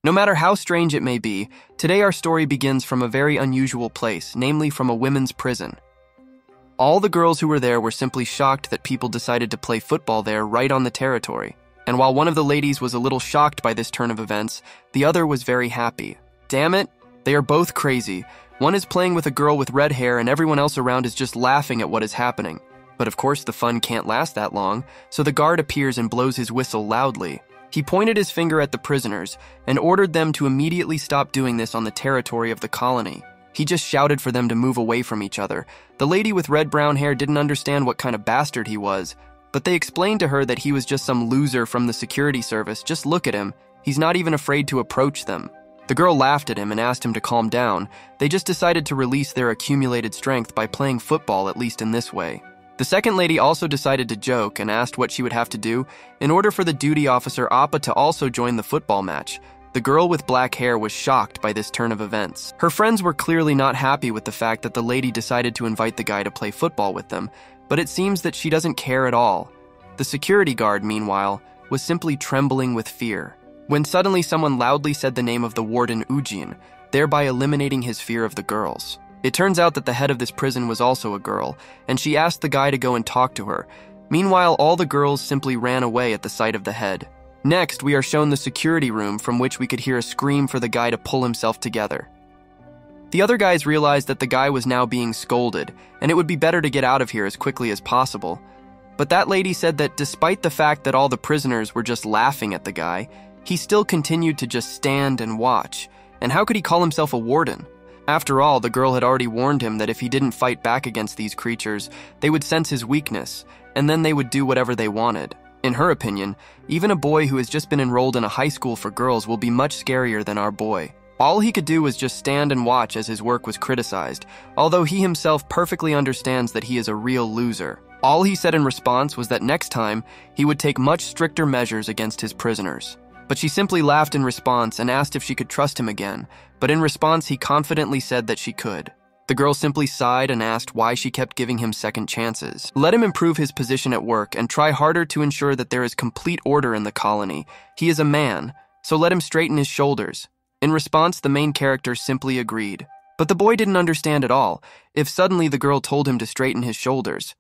No matter how strange it may be, today our story begins from a very unusual place, namely from a women's prison. All the girls who were there were simply shocked that people decided to play football there right on the territory. And while one of the ladies was a little shocked by this turn of events, the other was very happy. Damn it, they are both crazy. One is playing with a girl with red hair and everyone else around is just laughing at what is happening. But of course the fun can't last that long, so the guard appears and blows his whistle loudly. He pointed his finger at the prisoners and ordered them to immediately stop doing this on the territory of the colony. He just shouted for them to move away from each other. The lady with red-brown hair didn't understand what kind of bastard he was, but they explained to her that he was just some loser from the security service. Just look at him. He's not even afraid to approach them. The girl laughed at him and asked him to calm down. They just decided to release their accumulated strength by playing football, at least in this way. The second lady also decided to joke and asked what she would have to do in order for the duty officer Appa to also join the football match. The girl with black hair was shocked by this turn of events. Her friends were clearly not happy with the fact that the lady decided to invite the guy to play football with them, but it seems that she doesn't care at all. The security guard, meanwhile, was simply trembling with fear, when suddenly someone loudly said the name of the warden Ujin, thereby eliminating his fear of the girls. It turns out that the head of this prison was also a girl, and she asked the guy to go and talk to her. Meanwhile, all the girls simply ran away at the sight of the head. Next, we are shown the security room from which we could hear a scream for the guy to pull himself together. The other guys realized that the guy was now being scolded, and it would be better to get out of here as quickly as possible. But that lady said that despite the fact that all the prisoners were just laughing at the guy, he still continued to just stand and watch. And how could he call himself a warden? After all, the girl had already warned him that if he didn't fight back against these creatures, they would sense his weakness, and then they would do whatever they wanted. In her opinion, even a boy who has just been enrolled in a high school for girls will be much scarier than our boy. All he could do was just stand and watch as his work was criticized, although he himself perfectly understands that he is a real loser. All he said in response was that next time, he would take much stricter measures against his prisoners. But she simply laughed in response and asked if she could trust him again, but in response he confidently said that she could. The girl simply sighed and asked why she kept giving him second chances. Let him improve his position at work and try harder to ensure that there is complete order in the colony. He is a man, so let him straighten his shoulders. In response, the main character simply agreed. But the boy didn't understand at all. If suddenly the girl told him to straighten his shoulders,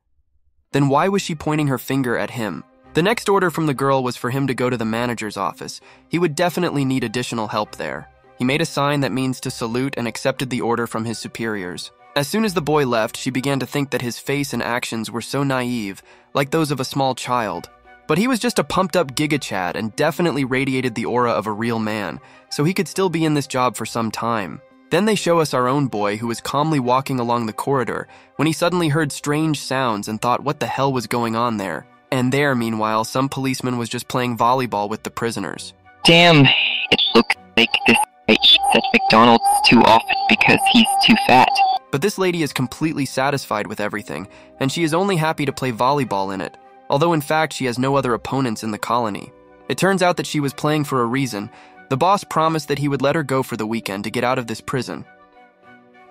then why was she pointing her finger at him? The next order from the girl was for him to go to the manager's office. He would definitely need additional help there. He made a sign that means to salute and accepted the order from his superiors. As soon as the boy left, she began to think that his face and actions were so naive, like those of a small child. But he was just a pumped-up giga-chad and definitely radiated the aura of a real man, so he could still be in this job for some time. Then they show us our own boy who was calmly walking along the corridor when he suddenly heard strange sounds and thought what the hell was going on there. And there, meanwhile, some policeman was just playing volleyball with the prisoners. Damn, it looks like this guy eats at McDonald's too often because he's too fat. But this lady is completely satisfied with everything, and she is only happy to play volleyball in it, although in fact she has no other opponents in the colony. It turns out that she was playing for a reason. The boss promised that he would let her go for the weekend to get out of this prison.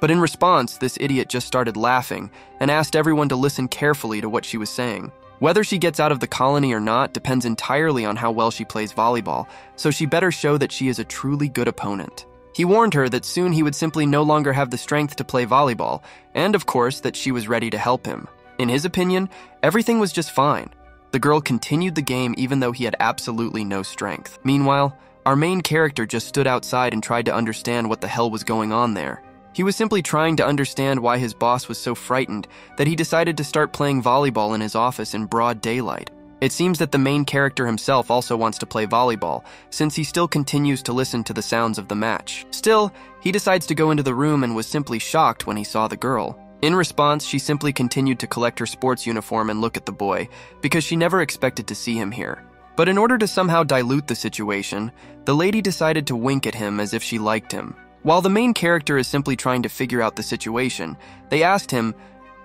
But in response, this idiot just started laughing and asked everyone to listen carefully to what she was saying. Whether she gets out of the colony or not depends entirely on how well she plays volleyball, so she better show that she is a truly good opponent. He warned her that soon he would simply no longer have the strength to play volleyball, and of course that she was ready to help him. In his opinion, everything was just fine. The girl continued the game even though he had absolutely no strength. Meanwhile, our main character just stood outside and tried to understand what the hell was going on there. He was simply trying to understand why his boss was so frightened that he decided to start playing volleyball in his office in broad daylight. It seems that the main character himself also wants to play volleyball, since he still continues to listen to the sounds of the match. Still, he decides to go into the room and was simply shocked when he saw the girl. In response, she simply continued to collect her sports uniform and look at the boy, because she never expected to see him here. But in order to somehow dilute the situation, the lady decided to wink at him as if she liked him. While the main character is simply trying to figure out the situation, they asked him,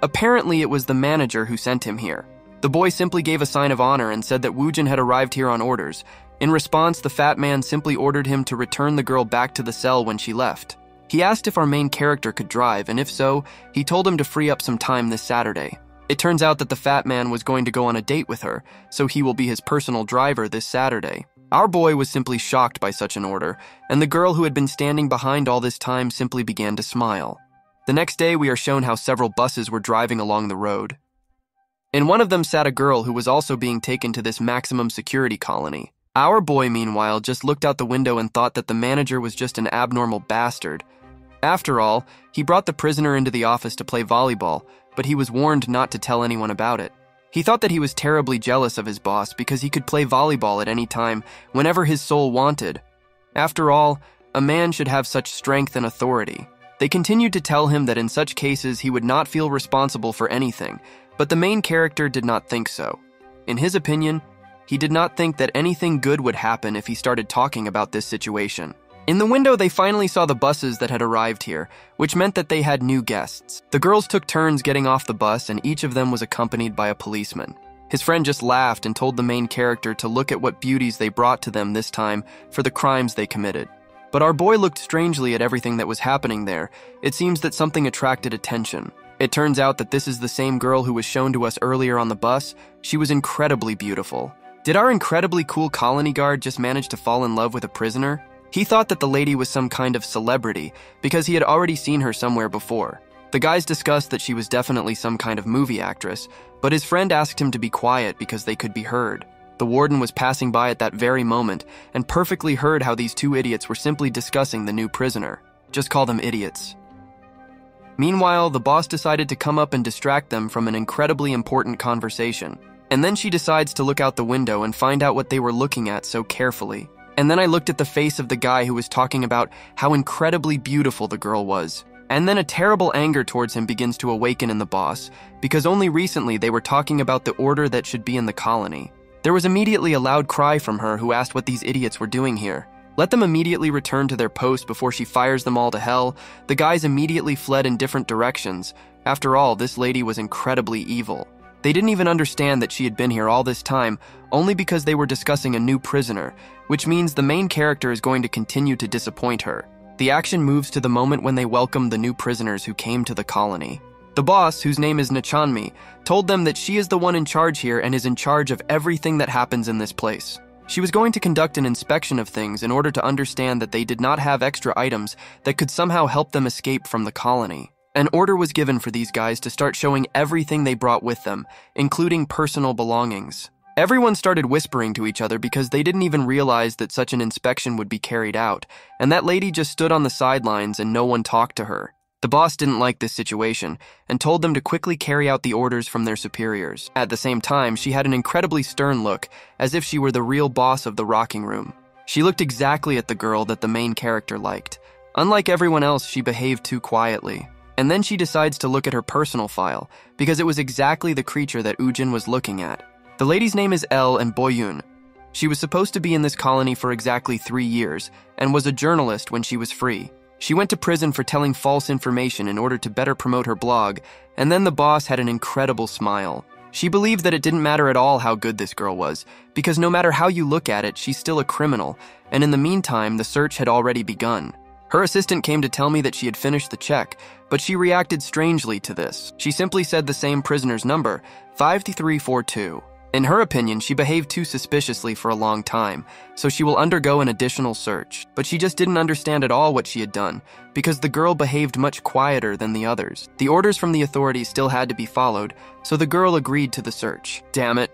apparently it was the manager who sent him here. The boy simply gave a sign of honor and said that Woojin had arrived here on orders. In response, the fat man simply ordered him to return the girl back to the cell when she left. He asked if our main character could drive, and if so, he told him to free up some time this Saturday. It turns out that the fat man was going to go on a date with her, so he will be his personal driver this Saturday. Our boy was simply shocked by such an order, and the girl who had been standing behind all this time simply began to smile. The next day, we are shown how several buses were driving along the road. In one of them sat a girl who was also being taken to this maximum security colony. Our boy, meanwhile, just looked out the window and thought that the manager was just an abnormal bastard. After all, he brought the prisoner into the office to play volleyball, but he was warned not to tell anyone about it. He thought that he was terribly jealous of his boss because he could play volleyball at any time, whenever his soul wanted. After all, a man should have such strength and authority. They continued to tell him that in such cases he would not feel responsible for anything, but the main character did not think so. In his opinion, he did not think that anything good would happen if he started talking about this situation. In the window, they finally saw the buses that had arrived here, which meant that they had new guests. The girls took turns getting off the bus, and each of them was accompanied by a policeman. His friend just laughed and told the main character to look at what beauties they brought to them this time for the crimes they committed. But our boy looked strangely at everything that was happening there. It seems that something attracted attention. It turns out that this is the same girl who was shown to us earlier on the bus. She was incredibly beautiful. Did our incredibly cool colony guard just manage to fall in love with a prisoner? He thought that the lady was some kind of celebrity because he had already seen her somewhere before. The guys discussed that she was definitely some kind of movie actress, but his friend asked him to be quiet because they could be heard. The warden was passing by at that very moment and perfectly heard how these two idiots were simply discussing the new prisoner. Just call them idiots. Meanwhile, the boss decided to come up and distract them from an incredibly important conversation. And then she decides to look out the window and find out what they were looking at so carefully. And then I looked at the face of the guy who was talking about how incredibly beautiful the girl was. And then a terrible anger towards him begins to awaken in the boss, because only recently they were talking about the order that should be in the colony. There was immediately a loud cry from her who asked what these idiots were doing here. Let them immediately return to their post before she fires them all to hell. The guys immediately fled in different directions. After all, this lady was incredibly evil. They didn't even understand that she had been here all this time, only because they were discussing a new prisoner, which means the main character is going to continue to disappoint her. The action moves to the moment when they welcome the new prisoners who came to the colony. The boss, whose name is Nachanmi, told them that she is the one in charge here and is in charge of everything that happens in this place. She was going to conduct an inspection of things in order to understand that they did not have extra items that could somehow help them escape from the colony. An order was given for these guys to start showing everything they brought with them, including personal belongings. Everyone started whispering to each other because they didn't even realize that such an inspection would be carried out, and that lady just stood on the sidelines and no one talked to her. The boss didn't like this situation and told them to quickly carry out the orders from their superiors. At the same time, she had an incredibly stern look, as if she were the real boss of the rocking room. She looked exactly at the girl that the main character liked. Unlike everyone else, she behaved too quietly. And then she decides to look at her personal file, because it was exactly the creature that Ujin was looking at. The lady's name is El and Boyun. She was supposed to be in this colony for exactly 3 years, and was a journalist when she was free. She went to prison for telling false information in order to better promote her blog, and then the boss had an incredible smile. She believed that it didn't matter at all how good this girl was, because no matter how you look at it, she's still a criminal, and in the meantime, the search had already begun. Her assistant came to tell me that she had finished the check, but she reacted strangely to this. She simply said the same prisoner's number, 5342. In her opinion, she behaved too suspiciously for a long time, so she will undergo an additional search. But she just didn't understand at all what she had done, because the girl behaved much quieter than the others. The orders from the authorities still had to be followed, so the girl agreed to the search. Damn it.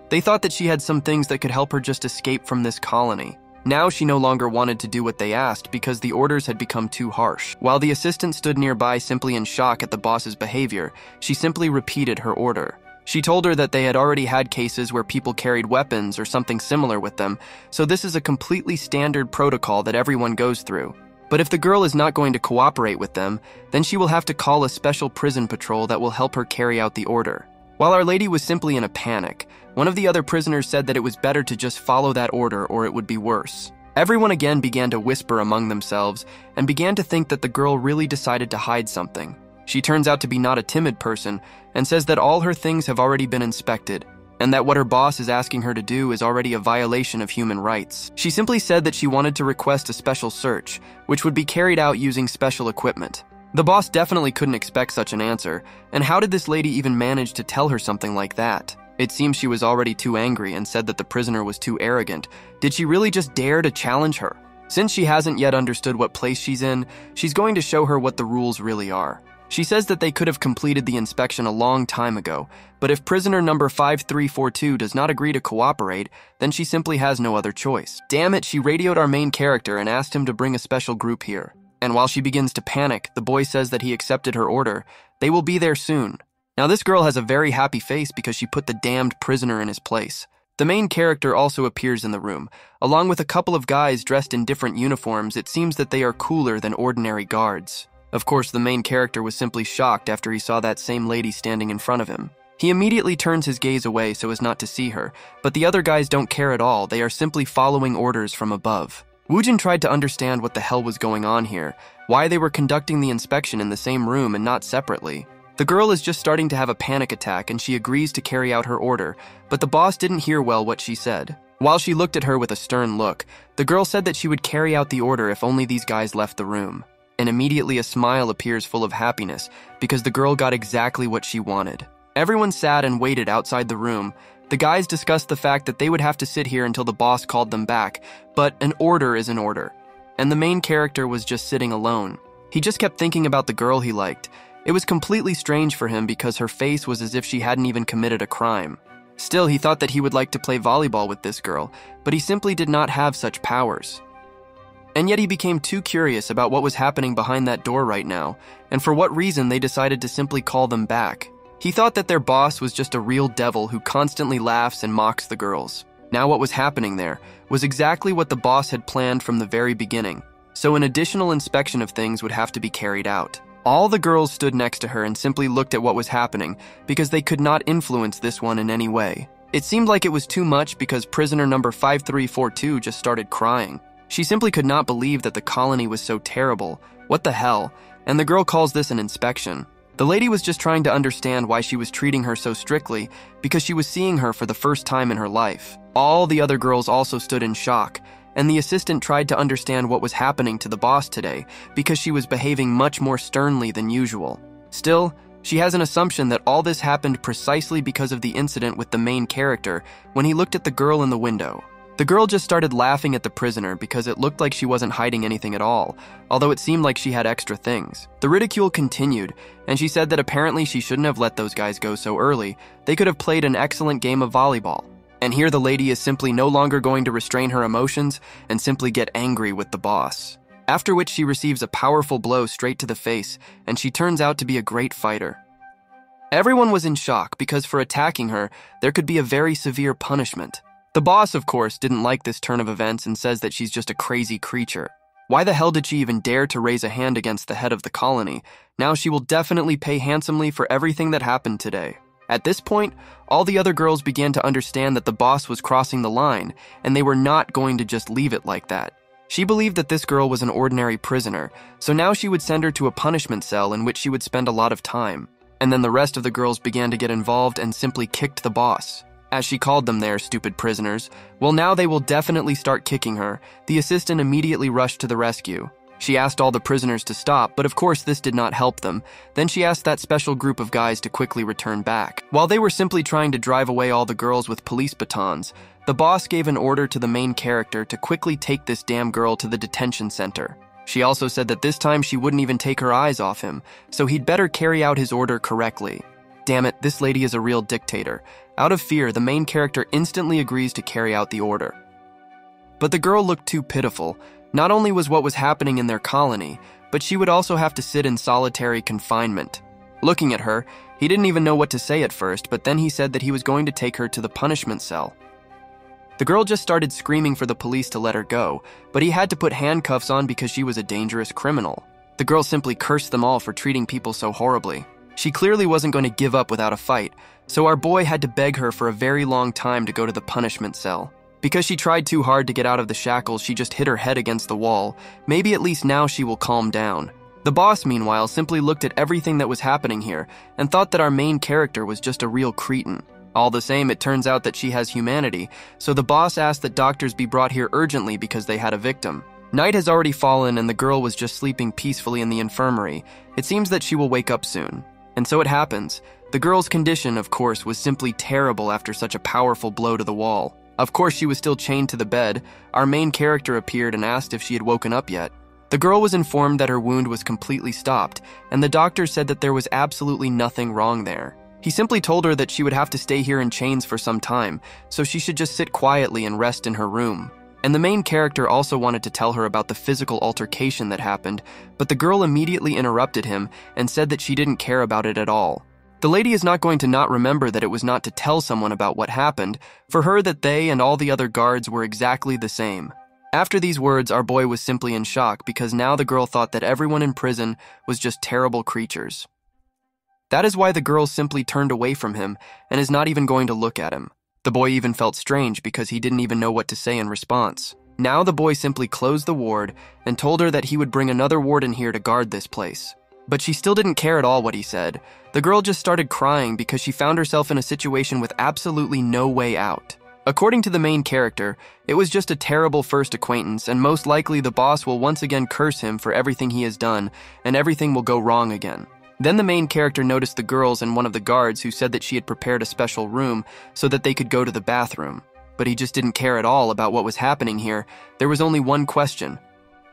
They thought that she had some things that could help her just escape from this colony. Now she no longer wanted to do what they asked because the orders had become too harsh. While the assistant stood nearby simply in shock at the boss's behavior, she simply repeated her order. She told her that they had already had cases where people carried weapons or something similar with them, so this is a completely standard protocol that everyone goes through. But if the girl is not going to cooperate with them, then she will have to call a special prison patrol that will help her carry out the order. While Our Lady was simply in a panic, one of the other prisoners said that it was better to just follow that order or it would be worse. Everyone again began to whisper among themselves and began to think that the girl really decided to hide something. She turns out to be not a timid person and says that all her things have already been inspected and that what her boss is asking her to do is already a violation of human rights. She simply said that she wanted to request a special search, which would be carried out using special equipment. The boss definitely couldn't expect such an answer, and how did this lady even manage to tell her something like that? It seems she was already too angry and said that the prisoner was too arrogant. Did she really just dare to challenge her? Since she hasn't yet understood what place she's in, she's going to show her what the rules really are. She says that they could have completed the inspection a long time ago, but if prisoner number 5342 does not agree to cooperate, then she simply has no other choice. Damn it, she radioed our main character and asked him to bring a special group here. And while she begins to panic, the boy says that he accepted her order. They will be there soon. Now this girl has a very happy face because she put the damned prisoner in his place. The main character also appears in the room. Along with a couple of guys dressed in different uniforms, it seems that they are cooler than ordinary guards. Of course, the main character was simply shocked after he saw that same lady standing in front of him. He immediately turns his gaze away so as not to see her, but the other guys don't care at all. They are simply following orders from above. Woojin tried to understand what the hell was going on here, why they were conducting the inspection in the same room and not separately. The girl is just starting to have a panic attack and she agrees to carry out her order, but the boss didn't hear well what she said. While she looked at her with a stern look, the girl said that she would carry out the order if only these guys left the room. And immediately a smile appears full of happiness because the girl got exactly what she wanted. Everyone sat and waited outside the room. The guys discussed the fact that they would have to sit here until the boss called them back, but an order is an order. And the main character was just sitting alone. He just kept thinking about the girl he liked. It was completely strange for him because her face was as if she hadn't even committed a crime. Still, he thought that he would like to play volleyball with this girl, but he simply did not have such powers. And yet he became too curious about what was happening behind that door right now, and for what reason they decided to simply call them back. He thought that their boss was just a real devil who constantly laughs and mocks the girls. Now what was happening there was exactly what the boss had planned from the very beginning, so an additional inspection of things would have to be carried out. All the girls stood next to her and simply looked at what was happening because they could not influence this one in any way. It seemed like it was too much because prisoner number 5342 just started crying. She simply could not believe that the colony was so terrible. What the hell? And the girl calls this an inspection. The lady was just trying to understand why she was treating her so strictly because she was seeing her for the first time in her life. All the other girls also stood in shock, and the assistant tried to understand what was happening to the boss today because she was behaving much more sternly than usual. Still, she has an assumption that all this happened precisely because of the incident with the main character when he looked at the girl in the window. The girl just started laughing at the prisoner because it looked like she wasn't hiding anything at all, although it seemed like she had extra things. The ridicule continued, and she said that apparently she shouldn't have let those guys go so early. They could have played an excellent game of volleyball. And here the lady is simply no longer going to restrain her emotions and simply get angry with the boss. After which she receives a powerful blow straight to the face, and she turns out to be a great fighter. Everyone was in shock because for attacking her, there could be a very severe punishment. The boss, of course, didn't like this turn of events and says that she's just a crazy creature. Why the hell did she even dare to raise a hand against the head of the colony? Now she will definitely pay handsomely for everything that happened today. At this point, all the other girls began to understand that the boss was crossing the line, and they were not going to just leave it like that. She believed that this girl was an ordinary prisoner, so now she would send her to a punishment cell in which she would spend a lot of time. And then the rest of the girls began to get involved and simply kicked the boss. As she called them their stupid prisoners, well, now they will definitely start kicking her. The assistant immediately rushed to the rescue. She asked all the prisoners to stop, but of course this did not help them. Then she asked that special group of guys to quickly return back. While they were simply trying to drive away all the girls with police batons, the boss gave an order to the main character to quickly take this damn girl to the detention center. She also said that this time she wouldn't even take her eyes off him, so he'd better carry out his order correctly. Damn it, this lady is a real dictator. Out of fear, the main character instantly agrees to carry out the order. But the girl looked too pitiful. Not only was what was happening in their colony, but she would also have to sit in solitary confinement. Looking at her, he didn't even know what to say at first, but then he said that he was going to take her to the punishment cell. The girl just started screaming for the police to let her go, but he had to put handcuffs on because she was a dangerous criminal. The girl simply cursed them all for treating people so horribly. She clearly wasn't going to give up without a fight, so our boy had to beg her for a very long time to go to the punishment cell. Because she tried too hard to get out of the shackles, she just hit her head against the wall. Maybe at least now she will calm down. The boss, meanwhile, simply looked at everything that was happening here and thought that our main character was just a real cretin. All the same, it turns out that she has humanity, so the boss asked that doctors be brought here urgently because they had a victim. Night has already fallen and the girl was just sleeping peacefully in the infirmary. It seems that she will wake up soon. And so it happens. The girl's condition, of course, was simply terrible after such a powerful blow to the wall. Of course, she was still chained to the bed. Our main character appeared and asked if she had woken up yet. The girl was informed that her wound was completely stopped, and the doctor said that there was absolutely nothing wrong there. He simply told her that she would have to stay here in chains for some time, so she should just sit quietly and rest in her room. And the main character also wanted to tell her about the physical altercation that happened, but the girl immediately interrupted him and said that she didn't care about it at all. The lady is not going to not remember that it was not to tell someone about what happened. For her, that they and all the other guards were exactly the same. After these words, our boy was simply in shock because now the girl thought that everyone in prison was just terrible creatures. That is why the girl simply turned away from him and is not even going to look at him. The boy even felt strange because he didn't even know what to say in response. Now the boy simply closed the ward and told her that he would bring another warden here to guard this place. But she still didn't care at all what he said. The girl just started crying because she found herself in a situation with absolutely no way out. According to the main character, it was just a terrible first acquaintance, and most likely the boss will once again curse him for everything he has done, and everything will go wrong again. Then the main character noticed the girls and one of the guards who said that she had prepared a special room so that they could go to the bathroom. But he just didn't care at all about what was happening here. There was only one question.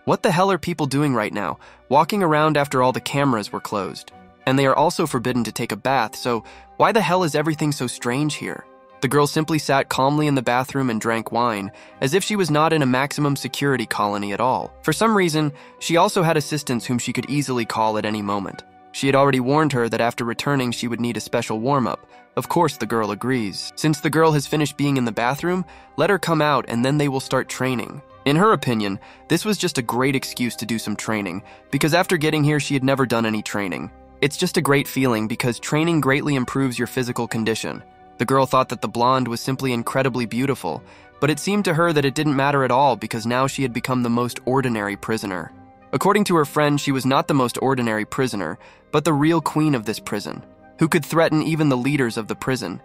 What the hell are people doing right now, walking around after all the cameras were closed? And they are also forbidden to take a bath, so why the hell is everything so strange here? The girl simply sat calmly in the bathroom and drank wine, as if she was not in a maximum security colony at all. For some reason, she also had assistants whom she could easily call at any moment. She had already warned her that after returning she would need a special warm-up. Of course the girl agrees. Since the girl has finished being in the bathroom, let her come out and then they will start training. In her opinion, this was just a great excuse to do some training, because after getting here she had never done any training. It's just a great feeling because training greatly improves your physical condition. The girl thought that the blonde was simply incredibly beautiful, but it seemed to her that it didn't matter at all because now she had become the most ordinary prisoner. According to her friend, she was not the most ordinary prisoner, but the real queen of this prison, who could threaten even the leaders of the prison.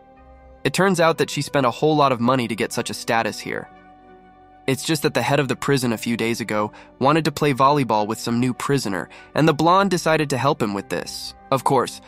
It turns out that she spent a whole lot of money to get such a status here. It's just that the head of the prison a few days ago wanted to play volleyball with some new prisoner, and the blonde decided to help him with this. Of course,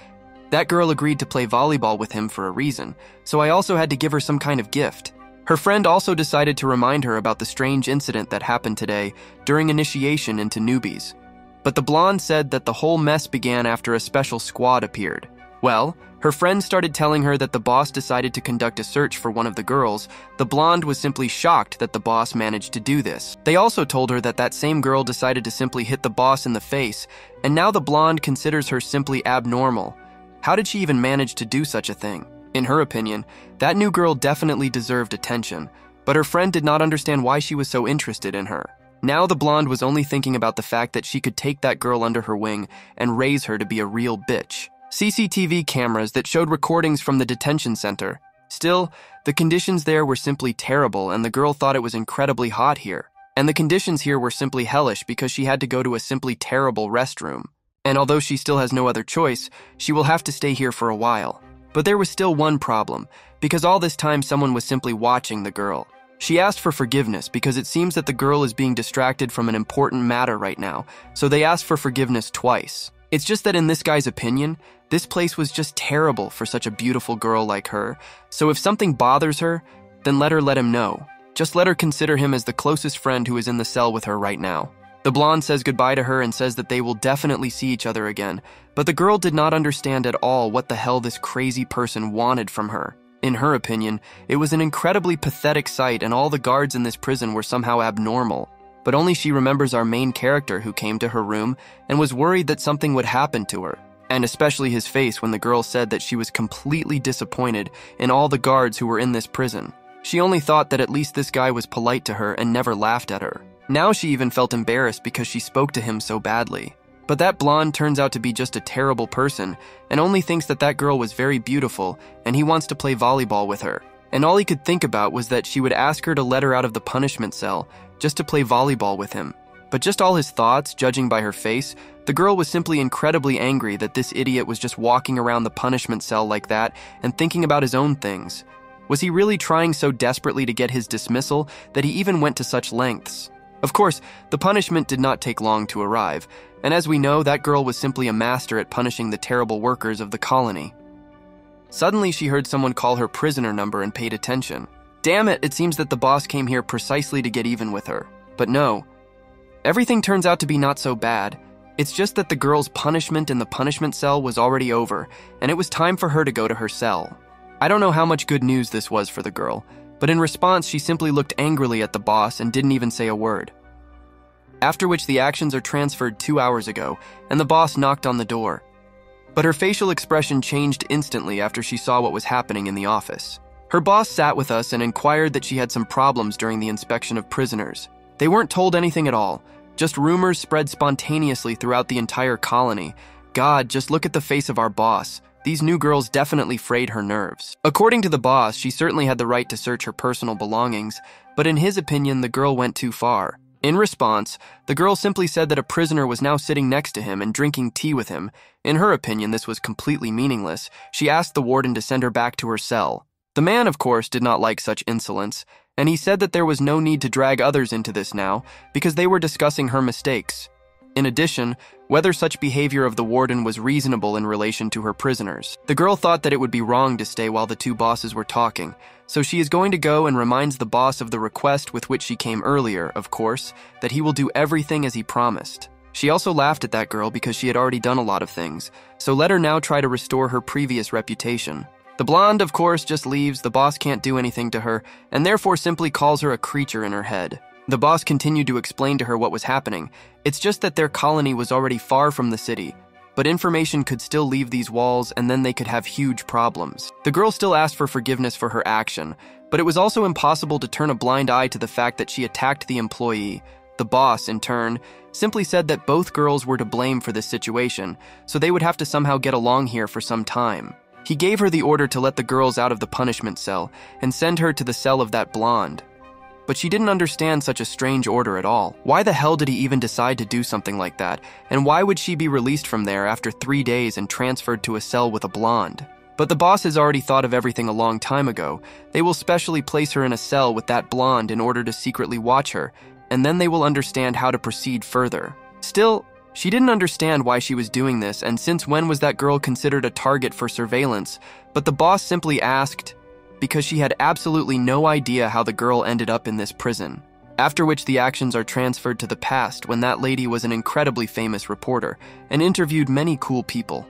that girl agreed to play volleyball with him for a reason, so I also had to give her some kind of gift. Her friend also decided to remind her about the strange incident that happened today during initiation into newbies. But the blonde said that the whole mess began after a special squad appeared. Well, her friend started telling her that the boss decided to conduct a search for one of the girls. The blonde was simply shocked that the boss managed to do this. They also told her that that same girl decided to simply hit the boss in the face, and now the blonde considers her simply abnormal. How did she even manage to do such a thing? In her opinion, that new girl definitely deserved attention, but her friend did not understand why she was so interested in her. Now the blonde was only thinking about the fact that she could take that girl under her wing and raise her to be a real bitch. CCTV cameras that showed recordings from the detention center. Still, the conditions there were simply terrible and the girl thought it was incredibly hot here. And the conditions here were simply hellish because she had to go to a simply terrible restroom. And although she still has no other choice, she will have to stay here for a while. But there was still one problem, because all this time someone was simply watching the girl. She asked for forgiveness because it seems that the girl is being distracted from an important matter right now, so they asked for forgiveness twice. It's just that in this guy's opinion, this place was just terrible for such a beautiful girl like her, so if something bothers her, then let him know. Just let her consider him as the closest friend who is in the cell with her right now. The blonde says goodbye to her and says that they will definitely see each other again, but the girl did not understand at all what the hell this crazy person wanted from her. In her opinion, it was an incredibly pathetic sight and all the guards in this prison were somehow abnormal. But only she remembers our main character who came to her room and was worried that something would happen to her, and especially his face when the girl said that she was completely disappointed in all the guards who were in this prison. She only thought that at least this guy was polite to her and never laughed at her. Now she even felt embarrassed because she spoke to him so badly. But that blonde turns out to be just a terrible person and only thinks that that girl was very beautiful and he wants to play volleyball with her. And all he could think about was that she would ask her to let her out of the punishment cell just to play volleyball with him. But just all his thoughts, judging by her face, the girl was simply incredibly angry that this idiot was just walking around the punishment cell like that and thinking about his own things. Was he really trying so desperately to get his dismissal that he even went to such lengths? Of course, the punishment did not take long to arrive, and as we know, that girl was simply a master at punishing the terrible workers of the colony. Suddenly, she heard someone call her prisoner number and paid attention. Damn it, it seems that the boss came here precisely to get even with her. But no, everything turns out to be not so bad. It's just that the girl's punishment in the punishment cell was already over, and it was time for her to go to her cell. I don't know how much good news this was for the girl, but in response, she simply looked angrily at the boss and didn't even say a word. After which the actions are transferred 2 hours ago, and the boss knocked on the door. But her facial expression changed instantly after she saw what was happening in the office. Her boss sat with us and inquired that she had some problems during the inspection of prisoners. They weren't told anything at all, just rumors spread spontaneously throughout the entire colony. God, just look at the face of our boss. These new girls definitely frayed her nerves. According to the boss, she certainly had the right to search her personal belongings, but in his opinion, the girl went too far. In response, the girl simply said that a prisoner was now sitting next to him and drinking tea with him. In her opinion, this was completely meaningless. She asked the warden to send her back to her cell. The man, of course, did not like such insolence, and he said that there was no need to drag others into this now because they were discussing her mistakes. In addition, whether such behavior of the warden was reasonable in relation to her prisoners. The girl thought that it would be wrong to stay while the two bosses were talking, so she is going to go and reminds the boss of the request with which she came earlier, of course, that he will do everything as he promised. She also laughed at that girl because she had already done a lot of things, so let her now try to restore her previous reputation. The blonde, of course, just leaves, the boss can't do anything to her, and therefore simply calls her a creature in her head. The boss continued to explain to her what was happening. It's just that their colony was already far from the city, but information could still leave these walls and then they could have huge problems. The girl still asked for forgiveness for her action, but it was also impossible to turn a blind eye to the fact that she attacked the employee. The boss, in turn, simply said that both girls were to blame for this situation, so they would have to somehow get along here for some time. He gave her the order to let the girls out of the punishment cell and send her to the cell of that blonde. But she didn't understand such a strange order at all. Why the hell did he even decide to do something like that? And why would she be released from there after 3 days and transferred to a cell with a blonde? But the boss has already thought of everything a long time ago. They will specially place her in a cell with that blonde in order to secretly watch her, and then they will understand how to proceed further. Still, she didn't understand why she was doing this, and since when was that girl considered a target for surveillance? But the boss simply asked because she had absolutely no idea how the girl ended up in this prison. After which the actions are transferred to the past when that lady was an incredibly famous reporter and interviewed many cool people.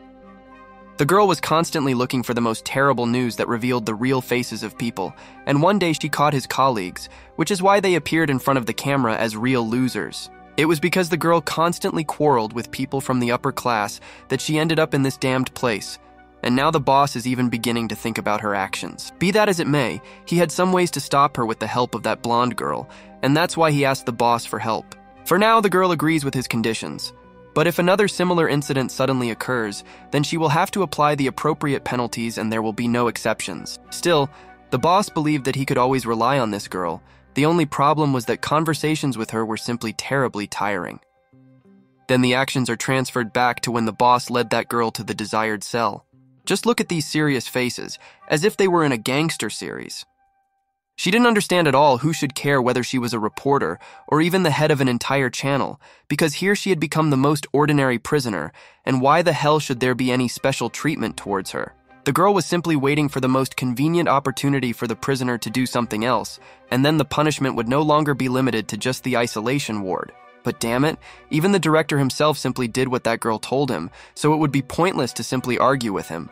The girl was constantly looking for the most terrible news that revealed the real faces of people, and one day she caught his colleagues, which is why they appeared in front of the camera as real losers. It was because the girl constantly quarreled with people from the upper class that she ended up in this damned place. And now the boss is even beginning to think about her actions. Be that as it may, he had some ways to stop her with the help of that blonde girl, and that's why he asked the boss for help. For now, the girl agrees with his conditions. But if another similar incident suddenly occurs, then she will have to apply the appropriate penalties and there will be no exceptions. Still, the boss believed that he could always rely on this girl. The only problem was that conversations with her were simply terribly tiring. Then the actions are transferred back to when the boss led that girl to the desired cell. Just look at these serious faces, as if they were in a gangster series. She didn't understand at all who should care whether she was a reporter or even the head of an entire channel, because here she had become the most ordinary prisoner, and why the hell should there be any special treatment towards her? The girl was simply waiting for the most convenient opportunity for the prisoner to do something else, and then the punishment would no longer be limited to just the isolation ward. But damn it, even the director himself simply did what that girl told him, so it would be pointless to simply argue with him.